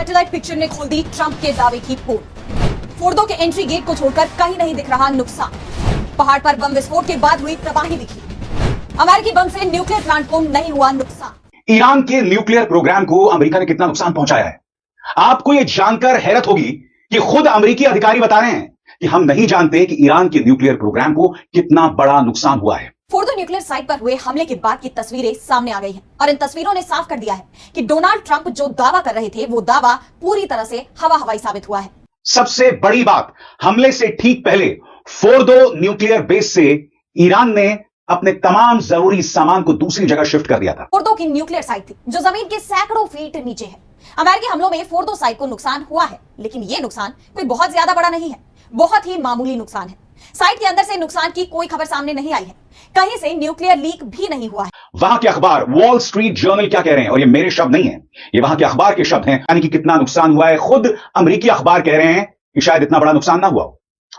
Satellite picture ने खोल दी Trump के दावे की पोल। फोर्डो के एंट्री गेट को छोड़कर कहीं नहीं दिख रहा नुकसान। पहाड़ पर बम विस्फोट के बाद हुई तबाही दिखी। अमेरिकी बम से न्यूक्लियर प्लांट को नहीं हुआ नुकसान। ईरान के न्यूक्लियर प्रोग्राम को अमेरिका ने कितना नुकसान पहुंचाया है, आपको यह जानकर हैरत होगी कि खुद अमेरिकी अधिकारी बता रहे हैं कि हम नहीं जानते कि ईरान के न्यूक्लियर प्रोग्राम को कितना बड़ा नुकसान हुआ है। फोर्डो न्यूक्लियर साइट पर हुए हमले के बाद की तस्वीरें सामने आ गई हैं और इन तस्वीरों ने साफ कर दिया है कि डोनाल्ड ट्रंप जो दावा कर रहे थे वो दावा पूरी तरह से हवा हवाई साबित हुआ है। सबसे बड़ी बात, हमले से ठीक पहले फोर्डो न्यूक्लियर बेस से ईरान ने अपने तमाम जरूरी सामान को दूसरी जगह शिफ्ट कर दिया था। फोर्डो की न्यूक्लियर साइट थी जो जमीन के सैकड़ों फीट नीचे है। अमेरिकी हमलों में फोर्डो साइट को नुकसान हुआ है, लेकिन ये नुकसान कोई बहुत ज्यादा बड़ा नहीं है, बहुत ही मामूली नुकसान है। साइट के अंदर से नुकसान की कोई खबर सामने नहीं आई है, कहीं से न्यूक्लियर लीक भी नहीं हुआ है। वहां के अखबार वॉल स्ट्रीट जर्नल क्या कह रहे हैं, और ये मेरे शब्द नहीं है, ये वहां के अखबार के शब्द हैं, यानी कि कितना नुकसान हुआ है खुद अमेरिकी अखबार कह रहे हैं कि शायद इतना बड़ा नुकसान ना हुआ हो।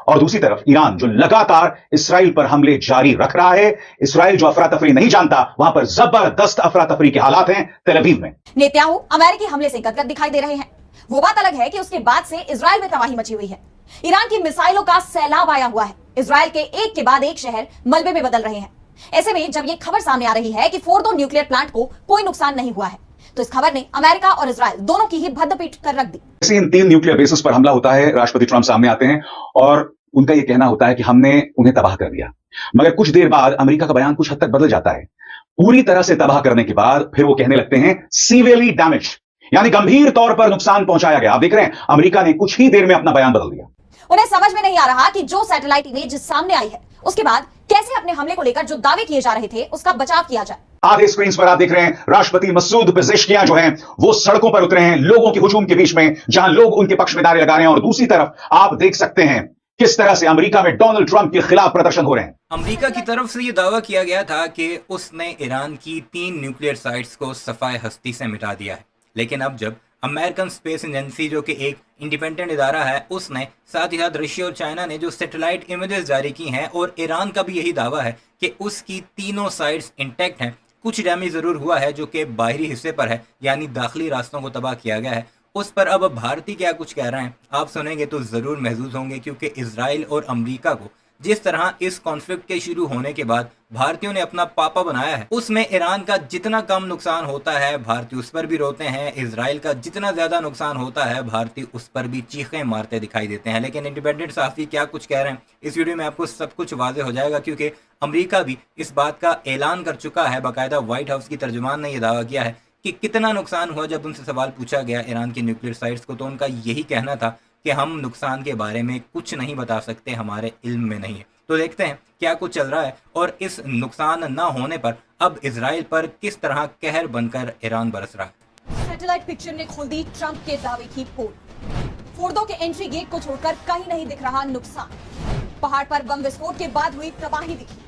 और दूसरी तरफ ईरान जो लगातार इसराइल पर हमले जारी रख रहा है, इसराइल जो अफरा तफरी नहीं जानता, वहां पर जबरदस्त अफरा तफरी के हालात हैं तेल अवीव में। नेतन्याहू अमेरिकी हमले से गदगद दिखाई दे रहे हैं। वो बात अलग है कि उसके बाद से इजराइल में तबाही मची हुई है। ईरान की मिसाइलों का सैलाब आया हुआ है। इजराइल के एक के बाद एक शहर मलबे में बदल रहे हैं। ऐसे में जब ये खबर सामने आ रही है कि फोर्डो न्यूक्लियर प्लांट को कोई नुकसान नहीं हुआ है, तो इस खबर ने अमेरिका और इजराइल दोनों की ही भद्दपीट कर रख दी। जैसे इन 3 न्यूक्लियर बेसिस पर हमला होता है, राष्ट्रपति ट्रंप सामने आते हैं और उनका यह कहना होता है कि हमने उन्हें तबाह कर दिया। मगर कुछ देर बाद अमेरिका का बयान कुछ हद तक बदल जाता है। पूरी तरह से तबाह करने के बाद फिर वो कहने लगते हैं सीवियरली डैमेज, यानी गंभीर तौर पर नुकसान पहुंचाया गया। आप देख रहे हैं अमेरिका ने कुछ ही देर में अपना बयान बदल दिया। उन्हें समझ में नहीं आ रहा कि जो सैटेलाइट इमेज सामने आई है उसके बाद कैसे अपने हमले को लेकर जो दावे किए जा रहे थे उसका बचाव किया जाए। आधे स्क्रीन पर आप देख रहे हैं राष्ट्रपति मसूद पेजेश्कियां जो हैं वो सड़कों पर उतरे हैं लोगों के हुजूम के बीच में, जहां लोग उनके पक्ष में नारे लगा रहे हैं, और दूसरी तरफ आप देख सकते हैं किस तरह से अमेरिका में डोनाल्ड ट्रंप के खिलाफ प्रदर्शन हो रहे हैं। अमेरिका की तरफ से यह दावा किया गया था कि उसने ईरान की 3 न्यूक्लियर साइट्स को सफाए हस्ती से मिटा दिया है, लेकिन अब जब अमेरिकन स्पेस एजेंसी जो कि एक इंडिपेंडेंट इदारा है, उसने साथ ही साथ रशिया और चाइना ने जो सैटेलाइट इमेजेस जारी की हैं, और ईरान का भी यही दावा है कि उसकी तीनों साइट्स इंटैक्ट हैं। कुछ डैमेज ज़रूर हुआ है जो कि बाहरी हिस्से पर है, यानी दाखिली रास्तों को तबाह किया गया है। उस पर अब भारतीय क्या कुछ कह रहे हैं आप सुनेंगे तो ज़रूर महसूस होंगे, क्योंकि इजराइल और अमेरिका को जिस तरह इस कॉन्फ्लिक्ट के शुरू होने के बाद भारतीयों ने अपना पापा बनाया है, उसमें ईरान का जितना कम नुकसान होता है भारतीय उस पर भी रोते हैं, इजराइल का जितना ज़्यादा नुकसान होता है भारतीय उस पर भी चीखें मारते दिखाई देते हैं। लेकिन इंडिपेंडेंट सहाफ़ी क्या कुछ कह रहे हैं इस वीडियो में आपको सब कुछ वाज़ेह हो जाएगा, क्योंकि अमेरिका भी इस बात का ऐलान कर चुका है। बाकायदा व्हाइट हाउस की तर्जुमान ने यह दावा किया है कि कितना नुकसान हुआ। जब उनसे सवाल पूछा गया ईरान की न्यूक्लियर साइट्स को, तो उनका यही कहना था कि हम नुकसान के बारे में कुछ नहीं बता सकते, हमारे इल्म में नहीं है। तो देखते हैं क्या कुछ चल रहा है, और इस नुकसान न होने पर अब इजराइल पर किस तरह कहर बनकर ईरान बरस रहा है। सैटेलाइट पिक्चर ने खोल दी ट्रंप के दावे की पोल। फोर्डो के एंट्री गेट को छोड़कर कहीं नहीं दिख रहा नुकसान। पहाड़ पर बम विस्फोट के बाद हुई तबाही दिखी।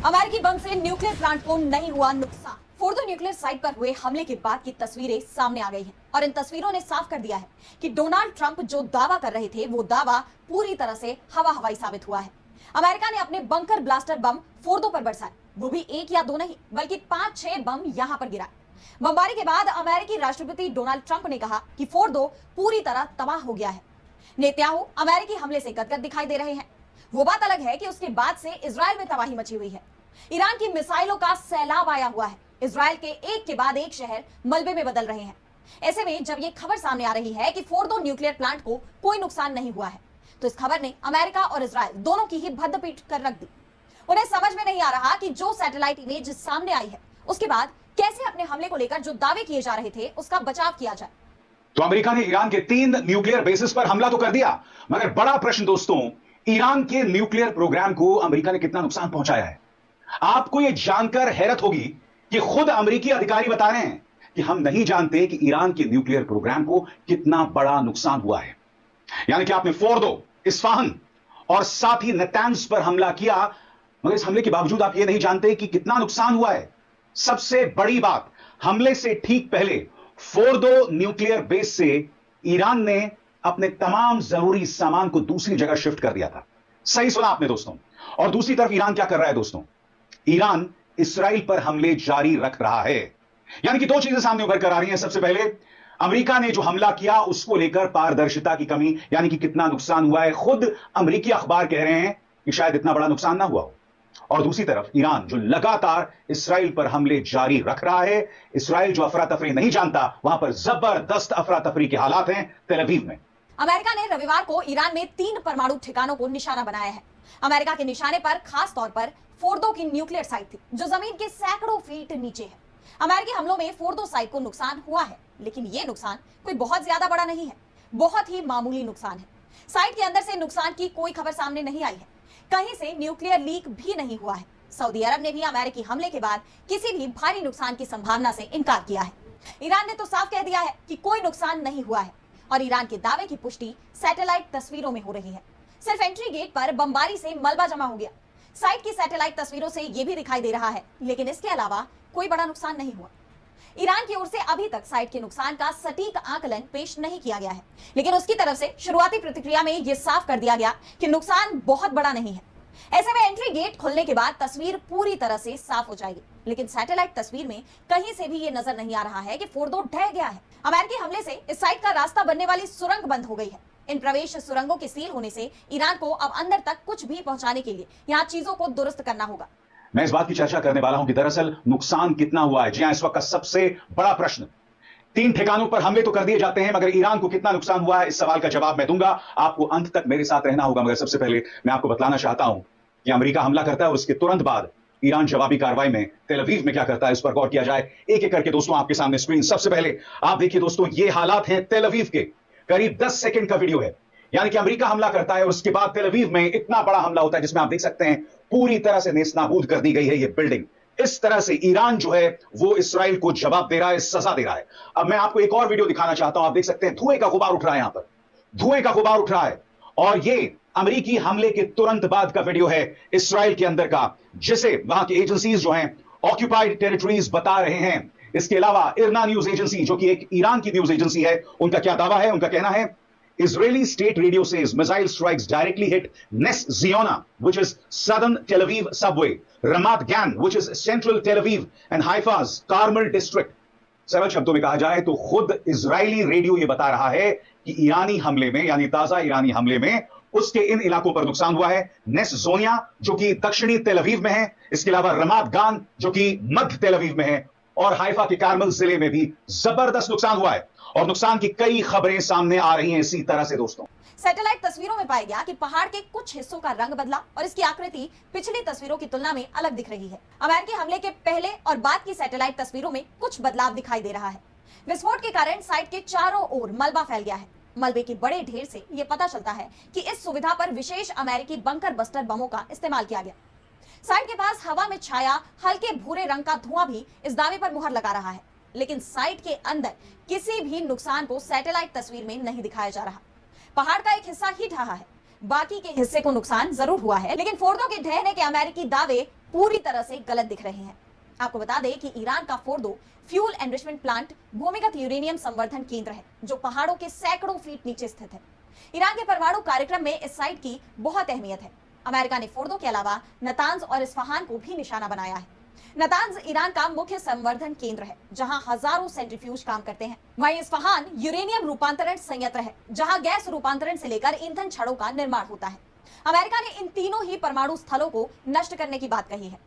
अमेरिकी बम से न्यूक्लियर प्लांट को नहीं हुआ नुकसान। फोर्डो न्यूक्लियर साइट पर हुए हमले के बाद की तस्वीरें सामने आ गई हैं और इन तस्वीरों ने साफ कर दिया है कि डोनाल्ड ट्रंप जो दावा कर रहे थे वो दावा पूरी तरह से हवा हवाई साबित हुआ है। अमेरिका ने अपने बंकर ब्लास्टर बम फोर्डो पर बरसाए, वो भी 1 या 2 नहीं बल्कि 5-6 बम यहां पर गिराए। बमबारी के बाद अमेरिकी राष्ट्रपति डोनाल्ड ट्रंप ने कहा कि फोर्डो पूरी तरह तबाह हो गया है। नेतन्याहू अमेरिकी हमले से गदगद दिखाई दे रहे हैं। वो बात अलग है कि उसके बाद से इजराइल में तबाही मची हुई है। ईरान की मिसाइलों का सैलाब आया हुआ है। इजराइल के एक के बाद एक शहर मलबे में बदल रहे हैं। ऐसे में जब ये खबर सामने आ रही है कि फोर्डो न्यूक्लियर प्लांट को कोई नुकसान नहीं हुआ है, तो इस खबर ने अमेरिका और इजराइल दोनों की ही भद्दपीट कर रख दी। उन्हें समझ में नहीं आ रहा कि जो सैटेलाइट इमेज सामने आई है उसके बाद कैसे अपने हमले को लेकर जो दावे किए जा रहे थे उसका बचाव किया जाए। तो अमेरिका ने ईरान के 3 न्यूक्लियर बेसिस पर हमला तो कर दिया, मगर बड़ा प्रश्न दोस्तों, ईरान के न्यूक्लियर प्रोग्राम को अमेरिका ने कितना नुकसान पहुंचाया है। आपको यह जानकर हैरत होगी कि खुद अमेरिकी अधिकारी बता रहे हैं कि हम नहीं जानते कि ईरान के न्यूक्लियर प्रोग्राम को कितना बड़ा नुकसान हुआ है। यानी कि आपने फोर्डो, इस्फहान और साथ ही नेतान्ज पर हमला किया, मगर इस हमले के बावजूद आप यह नहीं जानते कि कितना नुकसान हुआ है। सबसे बड़ी बात, हमले से ठीक पहले फोर्डो न्यूक्लियर बेस से ईरान ने अपने तमाम जरूरी सामान को दूसरी जगह शिफ्ट कर दिया था। सही सुना आपने दोस्तों। और दूसरी तरफ ईरान क्या कर रहा है दोस्तों, ईरान इसराइल पर हमले जारी रख रहा है। यानी कि 2 चीजें सामने उभर कर आ रही हैं। सबसे पहले अमेरिका ने जो हमला किया उसको लेकर पारदर्शिता की कमी, यानी कि कितना नुकसान हुआ है, खुद अमेरिकी अखबार कह रहे हैं कि शायद इतना बड़ा नुकसान ना हुआ हो। और दूसरी तरफ ईरान जो लगातार इसराइल पर हमले जारी रख रहा है। इसराइल जो अफरा तफरी नहीं जानता, वहां पर जबरदस्त अफरा तफरी के हालात हैं तेल अवीव में। अमेरिका ने रविवार को ईरान में 3 परमाणु ठिकानों को निशाना बनाया है। अमेरिका के निशाने पर खास तौर पर फोर्दो की न्यूक्लियर साइट थी, जो जमीन के सैकड़ों फीट नीचे है। अमेरिकी हमलों में फोर्दो साइट को नुकसान हुआ है, लेकिन यह नुकसान कोई बहुत ज्यादा बड़ा नहीं है, बहुत ही मामूली नुकसान है। साइट के अंदर से नुकसान की कोई खबर सामने नहीं आई है, कहीं से न्यूक्लियर लीक भी नहीं हुआ है। सऊदी अरब ने भी अमेरिकी हमले के बाद किसी भी भारी नुकसान की संभावना से इनकार किया है। ईरान ने तो साफ कह दिया है कि कोई नुकसान नहीं हुआ है, और ईरान के दावे की पुष्टि सैटेलाइट तस्वीरों में हो रही है। सिर्फ एंट्री गेट पर बमबारी से मलबा जमा हो गया। साइट की सैटेलाइट तस्वीरों से यह भी दिखाई दे रहा है, लेकिन इसके अलावा कोई बड़ा नुकसान नहीं हुआ। ईरान की ओर से अभी तक साइट के नुकसान का सटीक आकलन पेश नहीं किया गया है, लेकिन उसकी तरफ से शुरुआती प्रतिक्रिया में यह साफ कर दिया गया कि नुकसान बहुत बड़ा नहीं है। ऐसे में एंट्री गेट खुलने के बाद तस्वीर पूरी तरह से साफ हो जाएगी, लेकिन सैटेलाइट तस्वीर में कहीं से भी ये नजर नहीं आ रहा है कि फोर्दो ढह गया है। अमेरिकी हमले से इस साइट का रास्ता बनने वाली सुरंग बंद हो गई है। इन प्रवेश सुरंगों के सील होने से ईरान को अब अंदर तक कुछ भी पहुंचाने के लिए यहाँ चीजों को दुरुस्त करना होगा। मैं इस बात की चर्चा करने वाला हूं कि दरअसल नुकसान कितना हुआ है। जी हां, इस वक्त का सबसे बड़ा प्रश्न। 3 ठिकानों पर हमले तो कर दिए जाते हैं, मगर ईरान को कितना नुकसान हुआ है, इस सवाल का जवाब मैं दूंगा। आपको अंत तक मेरे साथ रहना होगा, मगर सबसे पहले मैं आपको बतलाना चाहता हूं कि अमेरिका हमला करता है और उसके तुरंत बाद ईरान जवाबी कार्रवाई में तेल अवीव में क्या करता है, इस पर गौर किया जाए एक एक करके। दोस्तों, आपके सामने स्क्रीन सबसे पहले आप देखिए। दोस्तों, ये हालात हैं तेल अवीव के। करीब 10 सेकंड का वीडियो है, यानी कि अमेरिका हमला करता है और उसके बाद तेल अवीव में इतना बड़ा हमला होता है, जिसमें आप देख सकते हैं पूरी तरह से नेस्तनाबूद कर दी गई है ये बिल्डिंग। इस तरह से ईरान जो है वो इसराइल को जवाब दे रहा है, सजा दे रहा है। अब मैं आपको एक और वीडियो दिखाना चाहता हूं। आप देख सकते हैं धुएं का गुबार उठ रहा है, यहां पर धुएं का गुबार उठ रहा है, और ये अमेरिकी हमले के तुरंत बाद का वीडियो है इसराइल के अंदर का, जिसे वहां की एजेंसीज जो हैं ऑक्यूपाइड टेरिटरीज बता रहे हैं। इसके अलावा इरना न्यूज एजेंसी, जो कि एक ईरान की न्यूज एजेंसी है, उनका क्या दावा है? उनका कहना है Israeli state radio says missile strikes directly hit Nes Ziona, which is southern Tel Aviv subway, Ramat Gan, which is central Tel Aviv, and Haifa's Carmel district. सरल शब्दों में कहा जाए तो खुद इजरायली रेडियो यह बता रहा है कि ईरानी हमले में, यानी ताजा ईरानी हमले में, उसके इन इलाकों पर नुकसान हुआ है। नेस जोनिया, जो कि दक्षिणी तेल अवीव में है, इसके अलावा रमात गान, जो कि मध्य तेल अवीव में है, और हाइफा के कार्मल जिले में भी जबरदस्त नुकसान हुआ है, और नुकसान की कई खबरें सामने आ रही हैं इसी तरह से। दोस्तों, सैटेलाइट तस्वीरों में पाया गया कि पहाड़ के कुछ हिस्सों का रंग बदला और इसकी आकृति पिछली तस्वीरों की तुलना में अलग दिख रही है। अमेरिकी हमले के पहले और बाद की सैटेलाइट तस्वीरों में कुछ बदलाव दिखाई दे रहा है। विस्फोट के कारण साइट के चारों ओर मलबा फैल गया है। मलबे के बड़े ढेर से यह पता चलता है कि इस सुविधा पर विशेष अमेरिकी बंकर बस्टर बमों का इस्तेमाल किया गया। साइट के पास हवा में छाया हल्के भूरे रंग का धुआं भी इस दावे पर मुहर लगा रहा है, लेकिन साइट के अंदर किसी भी नुकसान को सैटेलाइट तस्वीर में नहीं दिखाया जा रहा। पहाड़ का एक हिस्सा ही ढहा है, बाकी के हिस्से को नुकसान जरूर हुआ है, लेकिन फोर्दो के ढहने के अमेरिकी दावे पूरी तरह से गलत दिख रहे हैं। आपको बता दें कि ईरान का फोर्दो फ्यूल एनरिचमेंट प्लांट भूमिगत यूरेनियम संवर्धन केंद्र है, जो पहाड़ों के सैकड़ों फीट नीचे स्थित है। ईरान के परमाणु कार्यक्रम में इस साइट की बहुत अहमियत है। अमेरिका ने फोर्दो के अलावा नतांज और इस्फहान को भी निशाना बनाया है। नतांज ईरान का मुख्य संवर्धन केंद्र है, जहां हजारों सेंट्रीफ्यूज काम करते हैं। वहीं इस्फहान यूरेनियम रूपांतरण संयंत्र है, जहां गैस रूपांतरण से लेकर ईंधन छड़ों का निर्माण होता है। अमेरिका ने इन तीनों ही परमाणु स्थलों को नष्ट करने की बात कही है।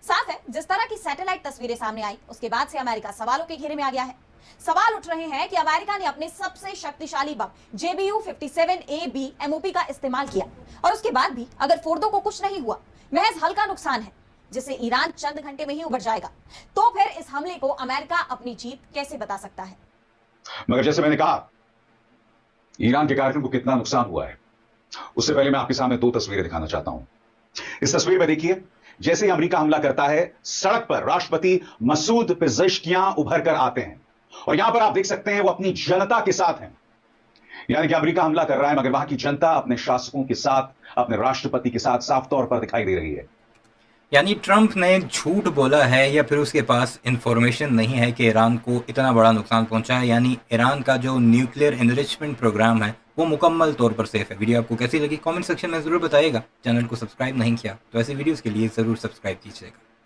साफ है, जिस तरह की सैटेलाइट तस्वीरें सामने आई, उसके बाद से अमेरिका सवालों के घेरे में आ गया है। सवाल उठ रहे हैं कि अमेरिका ने अपने सबसे शक्तिशाली बम JBU-57AB MOP का इस्तेमाल किया, और उसके बाद भी अगर फोर्दो को कुछ नहीं हुआ, महज हल्का नुकसान है, जिसे ईरान चंद घंटे में ही उबर जाएगा, तो फिर इस हमले को अमेरिका अपनी जीत कैसे बता सकता है? मगर जैसे मैंने कहा, ईरान के कार्यक्रम को कितना नुकसान हुआ है, उससे पहले मैं आपके सामने 2 तस्वीरें दिखाना चाहता हूं। इस तस्वीर में देखिए, जैसे ही अमेरिका हमला करता है, सड़क पर राष्ट्रपति मसूद पेजेश्कियां उभर कर आते हैं, और यहां पर आप देख सकते हैं वो अपनी जनता के साथ हैं। यानी कि अमेरिका हमला कर रहा है, मगर वहां की जनता अपने शासकों के साथ, अपने राष्ट्रपति के साथ साफ तौर पर दिखाई दे रही है। यानी ट्रंप ने झूठ बोला है, या फिर उसके पास इंफॉर्मेशन नहीं है कि ईरान को इतना बड़ा नुकसान पहुंचा है। यानी ईरान का जो न्यूक्लियर एनरिचमेंट प्रोग्राम है वो मुकम्मल तौर पर सेफ है। वीडियो आपको कैसी लगी कमेंट सेक्शन में ज़रूर बताइएगा। चैनल को सब्सक्राइब नहीं किया तो ऐसे वीडियोस के लिए ज़रूर सब्सक्राइब कीजिएगा।